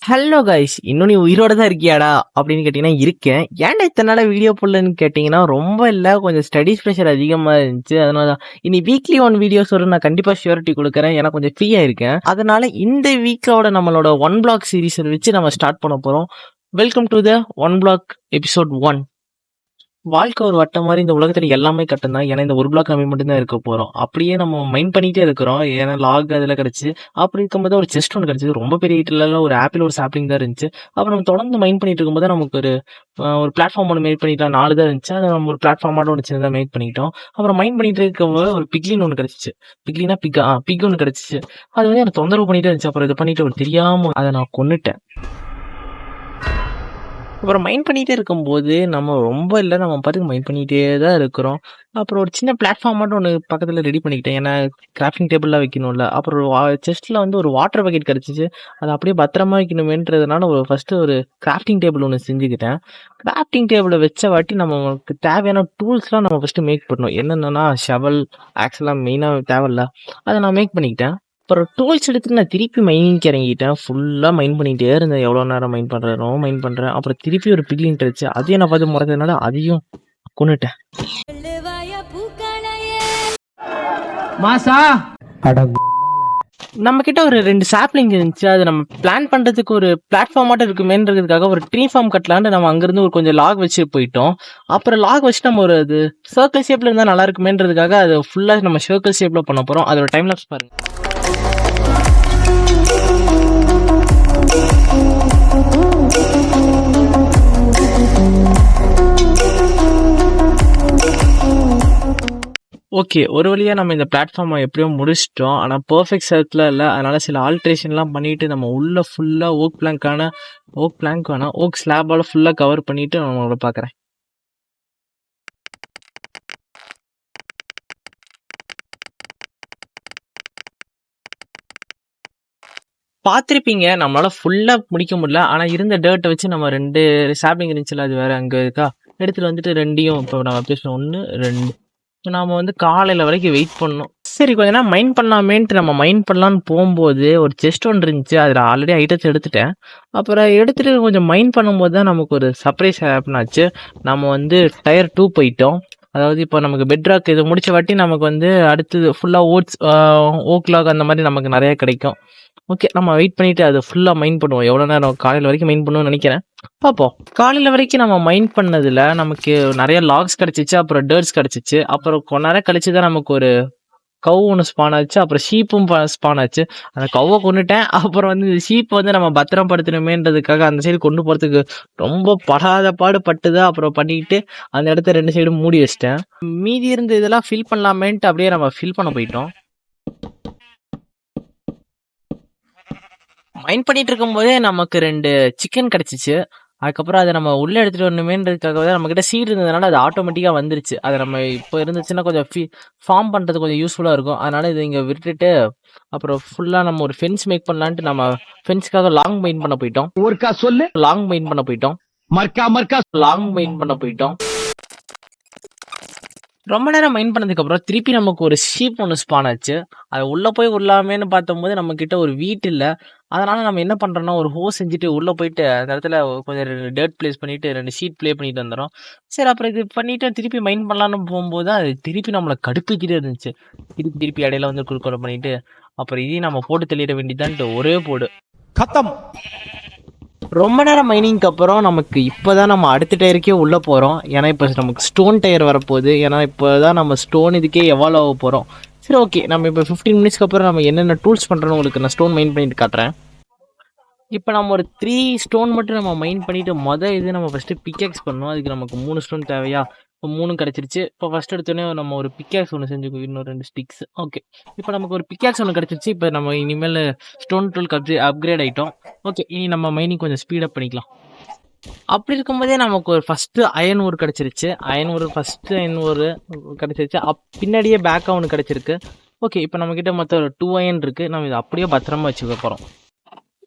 Hello guys, இன்னும் நீ உயிரோட தான் இருக்கியாடா அப்படின்னு கேட்டீங்கன்னா இருக்கேன். ஏன்டா இத்தனை நாளா வீடியோ போடலன்னு கேட்டீங்கன்னா ரொம்ப இல்லை, கொஞ்சம் ஸ்டடீஸ் ப்ரெஷர் அதிகமாக இருந்துச்சு. அதனால தான் இனி வீக்லி ஒன் வீடியோஸ் வரும். நான் கண்டிப்பாக ஷியூரிட்டி கொடுக்குறேன், ஏன்னா கொஞ்சம் ஃப்ரீயாக இருக்கேன். அதனால இந்த வீக்கோட நம்மளோட ஒன் பிளாக் சீரீஸை வச்சு நம்ம ஸ்டார்ட் பண்ண போகிறோம். Welcome to the one block episode 1. வாழ்க்கை ஒரு வட்டம் மாதிரி இந்த உலகத்துல எல்லாமே கட்டம் தான். ஏன்னா இந்த ஒரு பிளாக் நம்ம மட்டும் தான் இருக்க போறோம். அப்படியே நம்ம மைண்ட் பண்ணிட்டே இருக்கிறோம். ஏன்னா லாக் அதில் கிடைச்சு அப்படி இருக்கும்போது ஒரு செஸ்ட் ஒன்று கிடைச்சது. ரொம்ப பெரிய ஹீட்டில் ஒரு ஆப்பிள் ஒரு சாப்ளிங் தான் இருந்துச்சு. அப்புறம் நம்ம தொடர்ந்து மைண்ட் பண்ணிட்டு இருக்கும்போது நமக்கு ஒரு பிளாட்ஃபார்ம் ஒன்று மேக் பண்ணிட்டோம். 4 தான் இருந்துச்சு. அதை நம்ம ஒரு பிளாட்ஃபார்மாட ஒன்று சின்னதாக மேக் பண்ணிட்டோம். அப்புறம் மைண்ட் பண்ணிட்டு இருக்கும்போது ஒரு பிக்லின் ஒன்று கிடைச்சிச்சு. பிக்லினா பிக் ஒன்று கிடைச்சிச்சு. அது வந்து எனக்கு தொந்தரவு பண்ணிட்டே இருந்துச்சு. அப்புறம் இது பண்ணிட்டு ஒரு தெரியாம அதை நான் கொன்னுட்டேன். அப்புறம் மைண்ட் பண்ணிகிட்டே இருக்கும்போது நம்ம ரொம்ப இல்லை, நம்ம பாட்டுக்கு மைண்ட் பண்ணிகிட்டே தான் இருக்கிறோம். அப்புறம் ஒரு சின்ன பிளாட்ஃபார்ம் மட்டும் ஒன்று பக்கத்தில் ரெடி பண்ணிக்கிட்டேன். ஏன்னா கிராஃப்டிங் டேபிள்லாம் வைக்கணும்ல. அப்புறம் செஸ்ட்டில் வந்து ஒரு வாட்டர் பக்கெட் கிடச்சிச்சு. அதை அப்படியே பத்திரமா வைக்கணுமேன்றதுனால ஃபஸ்ட்டு ஒரு கிராஃப்டிங் டேபிள் ஒன்று செஞ்சுக்கிட்டேன். கிராஃப்டிங் டேபிளை வச்ச வாட்டி நமக்கு தேவையான டூல்ஸ்லாம் நம்ம ஃபஸ்ட்டு மேக் பண்ணணும். என்னென்னா ஷவல், ஆக்ஸ்லாம் மெயினாக தேவையில்ல. அதை நான் மேக் பண்ணிக்கிட்டேன். அப்புறம் டூல்ஸ் எடுத்துட்டு நான் திருப்பி மைனிங்க்கு இறங்கிட்டேன். ஃபுல்லாக மைண்ட் பண்ணிகிட்டே இருந்தேன். எவ்வளோ நேரம் மைண்ட் பண்ணுறேன். அப்புறம் திருப்பி ஒரு பிக்லின் இருந்துச்சு. அதையும் நான் பார்த்து முறைஞ்சதுனால அதையும் கொண்டுட்டேன். நம்ம கிட்ட ஒரு 2 சாப்ளிங் இருந்துச்சு. அது நம்ம பிளான் பண்றதுக்கு ஒரு பிளாட்ஃபார்ம் மட்டும் இருக்குமேன்றதுக்காக ஒரு ட்ரீ ஃபார்ம் கட்டலான்னு நம்ம அங்கிருந்து ஒரு கொஞ்சம் லாக் வச்சு போயிட்டோம். அப்புறம் லாக் வச்சு நம்ம ஒரு சர்க்கிள் ஷேப்ல இருந்தால் நல்லா இருக்குமேன்றதுக்காக அது ஃபுல்லா நம்ம சர்க்கிள் ஷேப்ல பண்ண போறோம். அதோட டைம் லாப்ஸ் பாருங்க. ஓகே, ஒரு வழியாக நம்ம இந்த பிளாட்ஃபார்மை எப்படியோ முடிச்சிட்டோம். ஆனால் பர்ஃபெக்ட் சர்க்கிளாக இல்லை. அதனால் சில ஆல்ட்ரேஷன்லாம் பண்ணிவிட்டு நம்ம உள்ளே ஃபுல்லாக ஓக் ஸ்லாபால் ஃபுல்லாக கவர் பண்ணிவிட்டு நான் உங்களை பார்க்குறேன். பார்த்துருப்பீங்க, நம்மளால் ஃபுல்லாக முடிக்க முடியல. ஆனால் இருந்த டேர்ட்டை வச்சு நம்ம 2 சாப்ளிங் இருந்துச்சுல, அது வேறு அங்கே இருக்கா, எடுத்துகிட்டு வந்துட்டு 2யும் இப்போ நம்ம பேசணும் 1 2 நாம் வந்து காலையில் வரைக்கும் வெயிட் பண்ணோம். சரி, கொஞ்ச நேரம் மைண்ட் பண்ணலாமேன்ட்டு நம்ம மைண்ட் பண்ணலான்னு போகும்போது ஒரு செஸ்ட் ஒன்று இருந்துச்சு. அதில் ஆல்ரெடி ஐட்டத்தை எடுத்துட்டேன். அப்புறம் எடுத்துகிட்டு கொஞ்சம் மைண்ட் பண்ணும்போது தான் நமக்கு ஒரு சர்ப்ரைஸ் ஹேப்பன் ஆச்சு. நம்ம வந்து டயர் 2 போயிட்டோம். அதாவது இப்போ நமக்கு பெட்ராக் இது முடிச்ச வாட்டி நமக்கு வந்து அடுத்தது ஃபுல்லாக ஓக்லாக் அந்த மாதிரி நமக்கு நிறைய கிடைக்கும். ஓகே, நம்ம வெயிட் பண்ணிவிட்டு அதை ஃபுல்லாக மைண்ட் பண்ணுவோம். எவ்வளோ நேரம் காலையில் வரைக்கும் மைண்ட் பண்ணுவோம்னு நினைக்கிறேன். பார்ப்போம். காலையில் வரைக்கும் நம்ம மைண்ட் பண்ணதில் நமக்கு நிறைய லாக்ஸ் கிடச்சிச்சு. அப்புறம் டேர்ட்ஸ் கிடச்சிச்சு. அப்புறம் கொஞ்ச நேரம் கழிச்சு தான் நமக்கு ஒரு கவ் ஒன்று ஸ்பான் ஆச்சு. அப்புறம் ஷீப்பும் ஸ்பான் ஆச்சு. அந்த கவ்வை கொண்டுட்டேன். அப்புறம் வந்து இந்த ஷீப் வந்து நம்ம பத்திரப்படுத்தணுமேன்றதுக்காக அந்த சைடு கொண்டு போகிறதுக்கு ரொம்ப படாத பாடு பட்டுது. அப்புறம் பண்ணிக்கிட்டு அந்த இடத்த 2 சைடும் மூடி வச்சிட்டேன். மீதி இருந்து இதெல்லாம் ஃபில் பண்ணலாமேன்ட்டு அப்படியே நம்ம ஃபில் பண்ண போயிட்டோம். மைண்ட் பண்ணிட்டு இருக்கும்போதே நமக்கு 2 சிக்கன் கிடச்சிச்சு. அதுக்கப்புறம் அதை நம்ம உள்ளே எடுத்துகிட்டு வரணுமேன்றதுக்காக நம்மக்கிட்ட சீட் இருந்ததுனால அது ஆட்டோமேட்டிக்காக வந்துருச்சு. அதை நம்ம இப்போ இருந்துச்சுன்னா கொஞ்சம் ஃபார்ம் பண்ணுறது கொஞ்சம் யூஸ்ஃபுல்லாக இருக்கும். அதனால் இதை இங்கே விட்டுட்டு அப்புறம் ஃபுல்லாக நம்ம ஒரு ஃபென்ஸ் மேக் பண்ணலான்ட்டு நம்ம ஃபென்ஸ்க்காக லாங் மைண்ட் பண்ண போயிட்டோம். ரொம்ப நேரம் மைண்ட் பண்ணதுக்கப்புறம் திருப்பி நமக்கு ஒரு ஷீப் ஒன்று ஸ்பான் ஆச்சு. அது உள்ளே போய் உள்ளாமேன்னு பார்த்தம்போது நம்மக்கிட்ட ஒரு வீட்டு இல்லை. அதனால் நம்ம என்ன பண்ணுறோன்னா ஒரு ஹோஸ் செஞ்சுட்டு உள்ளே போயிட்டு அந்த இடத்துல கொஞ்சம் டேர்ட் ப்ளேஸ் பண்ணிவிட்டு 2 ஷீட் ப்ளே பண்ணிட்டு வந்துடும். சரி, அப்புறம் இது பண்ணிவிட்டு திருப்பி மைண்ட் பண்ணலான்னு போகும்போது அது திருப்பி நம்மளை கடுப்பிக்கிட்டே இருந்துச்சு. திருப்பி இடையில வந்து குறுக்கோலை பண்ணிவிட்டு அப்புறம் இதையும் நம்ம போட்டு தெளிட வேண்டியதான்ட்டு ஒரே போடு கத்தம். ரொம்ப நேரம் மைனிங்க்கு அப்புறம் நமக்கு இப்போ தான் நம்ம அடுத்த டயருக்கே உள்ளே போகிறோம். ஏன்னா இப்போ நமக்கு ஸ்டோன் டயர் வரப்போகுது. ஏன்னா இப்போ தான் நம்ம ஸ்டோன் இதுக்கே எவால்வ் ஆக போகிறோம். சரி, ஓகே, நம்ம இப்போ 15 மினிட்ஸ்க்கு அப்புறம் நம்ம என்னென்ன டூல்ஸ் பண்ணுறோன்னு உங்களுக்கு நான் ஸ்டோன் மைண்ட் பண்ணிட்டு காட்டுறேன். இப்போ நம்ம ஒரு 3 ஸ்டோன் மட்டும் நம்ம மைண்ட் பண்ணிவிட்டு இது நம்ம ஃபஸ்ட்டு பிக்கேக்ஸ் பண்ணணும். அதுக்கு நமக்கு 3 ஸ்டோன் தேவையா? இப்போ 3 கிடச்சிருச்சு. இப்போ ஃபஸ்ட் எடுத்தோடனே நம்ம ஒரு பிக்கேக்ஸ் ஒன்று செஞ்சுக்கோ, இன்னும் 2 ஸ்டிக்ஸ். ஓகே, இப்போ நமக்கு ஒரு பிக்கேக்ஸ் ஒன்று கிடச்சிருச்சு. இப்போ நம்ம இனிமேல் ஸ்டோன் டூலுக்கு அப்கிரேட் ஆகிட்டோம். ஓகே, இனி நம்ம மைனிங் கொஞ்சம் ஸ்பீடப் பண்ணிக்கலாம். அப்படி இருக்கும்போதே நமக்கு ஒரு ஃபஸ்ட்டு அயன் ஓர் கிடச்சிருச்சு. ஃபஸ்ட்டு அயன் ஓர் கிடச்சிருச்சு. பின்னாடியே பேக்காக ஒன்று கிடச்சிருக்கு. ஓகே, இப்போ நம்மக்கிட்ட மொத்தம் 2 அயன் இருக்குது. நம்ம இதை அப்படியே பத்திரமா வச்சுக்க போகிறோம்.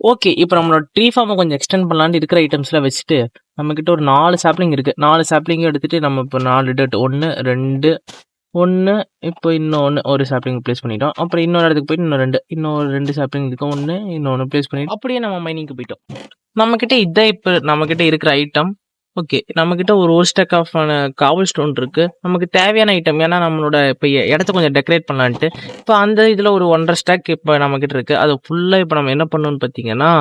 ஓகே, இப்போ நம்மளோட ட்ரீ ஃபார்மை கொஞ்சம் எக்ஸ்டெண்ட் பண்ணலான்னு இருக்கிற ஐட்டம்ஸ்லாம் வச்சுட்டு நம்மக்கிட்ட ஒரு 4 சாப்ளிங் இருக்குது. 4 சாப்ளிங்கும் எடுத்துகிட்டு நம்ம இப்போ 4 டேட் 1 2 1 இப்போ இன்னொன்னு ஒரு சாப்லிங் பிளேஸ் பண்ணிட்டோம். அப்புறம் இன்னொரு இடத்துக்கு போயிட்டு இன்னொரு 2 சாப்லிங் இருக்கு. 1 இன்னொன்னு பிளேஸ் பண்ணிட்டோம். அப்படியே நம்ம மைனிங்க்கு போயிட்டோம். நம்மகிட்ட இதான் இப்ப நம்மகிட்ட இருக்கிற ஐட்டம். ஓகே. நம்மகிட்ட ஒரு ஸ்டாக் ஆஃப் காபிள் ஸ்டோன் இருக்கு. நமக்கு தேவையான ஐட்டம். ஏன்னா நம்மளோட இப்ப இடத்த கொஞ்சம் டெக்கரேட் பண்ணலான்ட்டு. இப்ப அந்த இதுல ஒரு 1.5 ஸ்டாக் இப்ப நம்மகிட்ட இருக்கு. அது ஃபுல்லா இப்ப நம்ம என்ன பண்ணணும்னு பாத்தீங்கன்னா,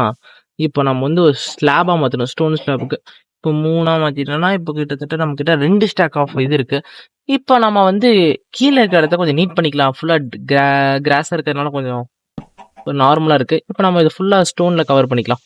இப்ப நம்ம வந்து ஒரு ஸ்லாபா மாத்தணும். ஸ்டோன் ஸ்லாப்க்கு. இப்போ 3ஆ மாத்திட்டோம்னா, இப்போ கிட்டத்தட்ட நம்மகிட்ட 2 ஸ்டாக் ஆஃப் இது இருக்கு. இப்ப நம்ம வந்து கீழ இருக்கிற இடத்த கொஞ்சம் நீட் பண்ணிக்கலாம். ஃபுல்லா கிராஸா இருக்கிறதுனால கொஞ்சம் நார்மலா இருக்கு. இப்ப நம்ம இத ஃபுல்லா ஸ்டோன்ல கவர் பண்ணிக்கலாம்.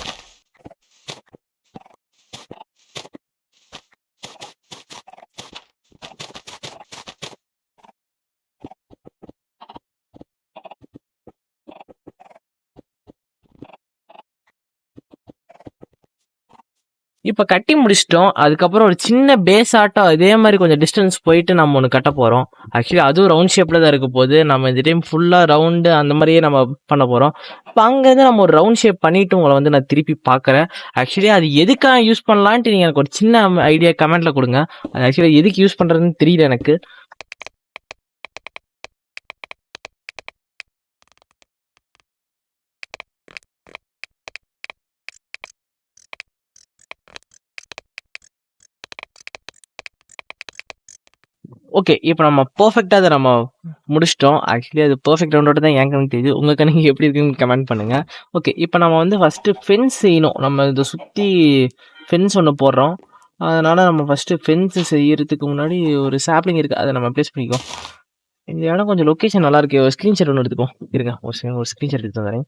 இப்ப கட்டி முடிச்சிட்டோம். அதுக்கப்புறம் ஒரு சின்ன பேஸ் ஆட்டம் இதே மாரி கொஞ்சம் டிஸ்டன்ஸ் போயிட்டு நம்ம ஒண்ணு கட்ட போறோம். ஆக்சுவலி அதுவும் ரவுண்ட் ஷேப்ல தான் இருக்க போகுது. நம்ம இந்த டைம் ஃபுல்லா ரவுண்டு அந்த மாரியே நம்ம பண்ண போறோம். இப்ப அங்கருந்து நம்ம ஒரு ரவுண்ட் ஷேப் பண்ணிட்டு உங்கள வந்து நான் திருப்பி பார்க்குறேன். ஆக்சுவலி அது எதுக்காக யூஸ் பண்ணலான்ட்டு நீங்க எனக்கு ஒரு சின்ன ஐடியா கமெண்ட்ல குடுங்க. அது ஆக்சுவலி எதுக்கு யூஸ் பண்றதுன்னு தெரியல எனக்கு. ஓகே. இப்ப நம்ம பெர்ஃபெக்ட்டா அத நம்ம முடிச்சுட்டோம். ஆக்சுவலி அது பெர்ஃபெக்ட் ரவுண்டோட தான் என் கணக்கு தெரியுது. உங்க கணக்கு எப்படி இருக்குன்னு கமெண்ட் பண்ணுங்க. ஓகே. இப்ப நம்ம வந்து ஃபர்ஸ்ட்டு ஃபென்ஸ் செய்யணும். நம்ம இத சுத்தி ஃபென்ஸ் ஒண்ணு போடுறோம். அதனால நம்ம ஃபர்ஸ்ட்டு ஃபென்ஸ் செய்யறதுக்கு முன்னாடி ஒரு சாப்லிங் இருக்கு. அத நம்ம பிளேஸ் பண்ணிக்குவோம். இந்த இடம் கொஞ்சம் லொகேஷன் நல்லா இருக்கு. ஒரு ஸ்கிரீன்ஷாட் ஒண்ணு எடுத்துக்குவோம். இருங்க. ஒரு செகண்ட் ஒரு ஸ்கிரீன்ஷாட் எடுத்து வந்துர்றேன்.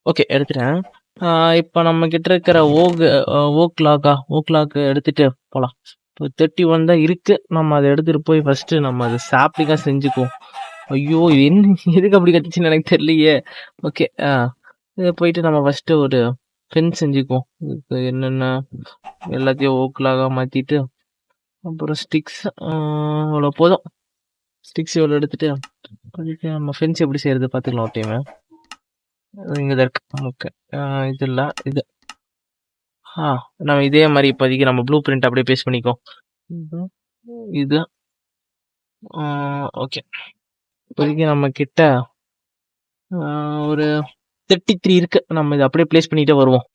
ஓகே. எடுத்துட்டேன். இப்ப நம்ம கிட்ட இருக்கிற ஓக் லாக் எடுத்துட்டு போலாம். இப்போ 31 தான் இருக்கு. நம்ம அத எடுத்துட்டு போய் ஃபர்ஸ்ட்டு நம்ம அத சாப்லிங்கா செஞ்சுக்குவோம். ஐயோ! இது என்ன எதுக்கு அப்படி கத்துச்சுன்னு எனக்கு தெரியலையே! ஓகே. இத போயிட்டு நம்ம ஃபர்ஸ்ட்டு ஒரு ஃபென்ஸ் செஞ்சுக்குவோம். இதுக்கு என்னென்ன எல்லாத்தையும் ஓக் லாகா மாத்திட்டு, அப்புறம் ஸ்டிக்ஸ் இவ்வளோ போதும். ஸ்டிக்ஸ் இவ்வளோ எடுத்துட்டு, இப்போதைக்கு நம்ம ஃபென்ஸ் எப்படி செய்றது பார்த்துக்கலாம் ஒரு டைமு. இங்க தான் இருக்கு. ஓகே. இது இல்ல. இது. ஆ நம்ம இதே மாரி இப்போதைக்கு நம்ம ப்ளூ பிரிண்ட் அப்படியே பேஸ்ட் பண்ணிக்குவோம். இது. இது. ஓகே. இப்போதைக்கு நம்ம கிட்ட ஒரு 33 இருக்கு. நம்ம இத அப்படியே பிளேஸ் பண்ணிட்டே வருவோம்.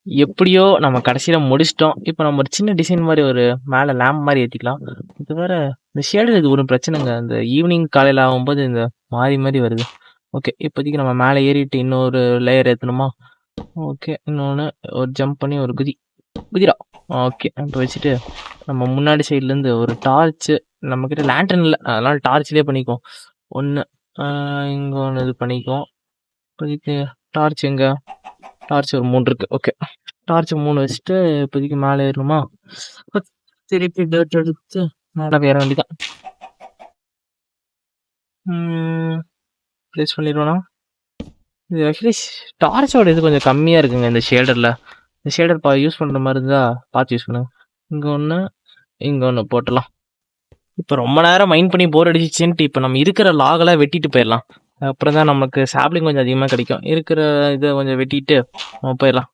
எப்படியோ நம்ம கடைசியில முடிச்சிட்டோம். இப்ப நம்ம ஒரு சின்ன டிசைன் மாரி ஒரு மேல லேம்ப் மாரி ஏத்திக்கலாம். இது வேற இந்த ஷேடர் இது ஒரு பிரச்சனைங்க. இந்த ஈவினிங் காலையில ஆகும்போது இந்த மாறி மாறி வருது. ஓகே. இப்போதைக்கு நம்ம மேல ஏறிட்டு இன்னொரு லேயர் ஏத்தணுமா? ஓகே. இன்னொன்னு ஒரு ஜம்ப் பண்ணி ஒரு குதிரா. ஓகே. இப்ப வச்சுட்டு நம்ம முன்னாடி சைடுலேருந்து ஒரு டார்ச்சு நம்மகிட்ட லேண்டர்ன் இல்ல. அதனால டார்ச்லயே பண்ணிக்குவோம். 1 இங்க ஒண்ணு இது பண்ணிக்குவோம். இப்போதைக்கு டார்ச் எங்க? டார்ச் ஒரு 3 இருக்கு. ஓகே. டார்ச் 3 வச்சுட்டு இப்போதைக்கு மேலே ஏறணுமா? திருப்பி டர்ட் எடுத்து மேலே ஏற வேண்டியதான். ப்ளேஸ் பண்ணிடுவோனா? இது ஆக்சுவலி டார்ச்சோட இது கொஞ்சம் கம்மியா இருக்குங்க இந்த ஷேடர்ல. இந்த ஷேடர் யூஸ் பண்ற மாரி இருந்தா பார்த்து யூஸ் பண்ணுங்க. இங்க ஒண்ணு, இங்க ஒண்ணு போட்டுடலாம். இப்ப ரொம்ப நேரம் மைண்ட் பண்ணி போர் அடிச்சிச்சுன்ட்டு இப்ப நம்ம இருக்கிற லாகெல்லாம் வெட்டிட்டு போயிடலாம். அப்புறம் தான் நமக்கு சாப்லிங் கொஞ்சம் அதிகமா கிடைக்கும். இருக்கிற இத கொஞ்சம் வெட்டிட்டு நம்ம போயிடலாம்.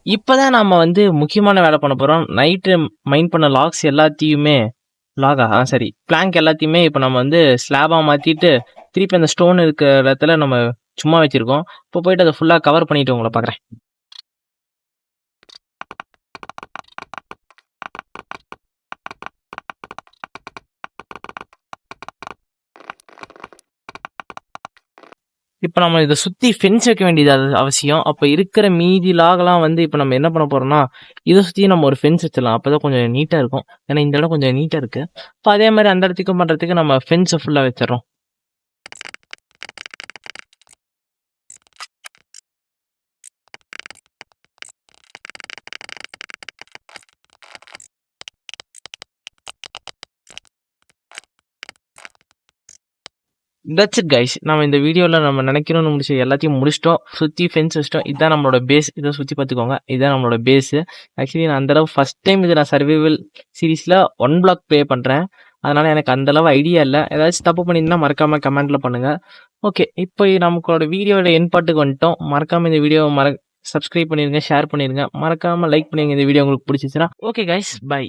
இப்பதான் நம்ம வந்து முக்கியமான வேலை பண்ண போறோம். நைட்டு மைண்ட் பண்ண லாக்ஸ் எல்லாத்தையுமே சரி. பிளாங்க் எல்லாத்தையுமே இப்ப நம்ம வந்து ஸ்லாபா மாத்திட்டு, திருப்பி அந்த ஸ்டோன் இருக்கிற இடத்துல நம்ம சும்மா வச்சிருக்கோம். இப்போ போயிட்டு அத ஃபுல்லா கவர் பண்ணிட்டு உங்கள பார்க்குறேன். இப்ப நம்ம இத சுத்தி ஃபென்ஸ் வைக்க வேண்டியது அவசியம். அப்ப இருக்கிற மீதி லாகெல்லாம் வந்து இப்ப நம்ம என்ன பண்ண போறோம்னா, இத சுத்தி நம்ம ஒரு ஃபென்ஸ் வச்சிடலாம். அப்பதான் கொஞ்சம் நீட்டா இருக்கும். ஏன்னா இந்த இடம் கொஞ்சம் நீட்டா இருக்கு. இப்ப அதே மாரி அந்த இடத்துக்கும் பண்றதுக்கு நம்ம ஃபென்ஸ ஃபுல்லா வச்சிடுறோம். That's it guys. நம்ம இந்த வீடியோல நம்ம நினைக்கிறோம்னு முடிச்ச எல்லாத்தையும் முடிச்சிட்டோம். சுத்தி ஃபென்ஸ் வச்சிட்டோம். இதான் நம்மளோட பேஸ். இத சுத்தி பார்த்துக்கோங்க. இதான் நம்மளோட பேஸ். ஆக்சுவலி நான் அந்த அளவு ஃபர்ஸ்ட் டைம் இது நான் சர்வைவல் சீரிஸ்ல 1 பிளாக் ப்ளே பண்றேன். அதனால எனக்கு அந்த அளவு ஐடியா இல்ல. ஏதாச்சும் தப்பு பண்ணியிருந்தா மறக்காம கமெண்ட்ல பண்ணுங்க. ஓகே. இப்போ நமக்கோட வீடியோட எண்ட் பார்ட்டுக்கு வந்துட்டோம். மறக்காம இந்த வீடியோவை சப்ஸ்கிரைப் பண்ணிருங்க, ஷேர் பண்ணிருங்க. மறக்காம லைக் பண்ணிருங்க இந்த வீடியோ உங்களுக்கு பிடிச்சிச்சுன்னா. Okay guys, by.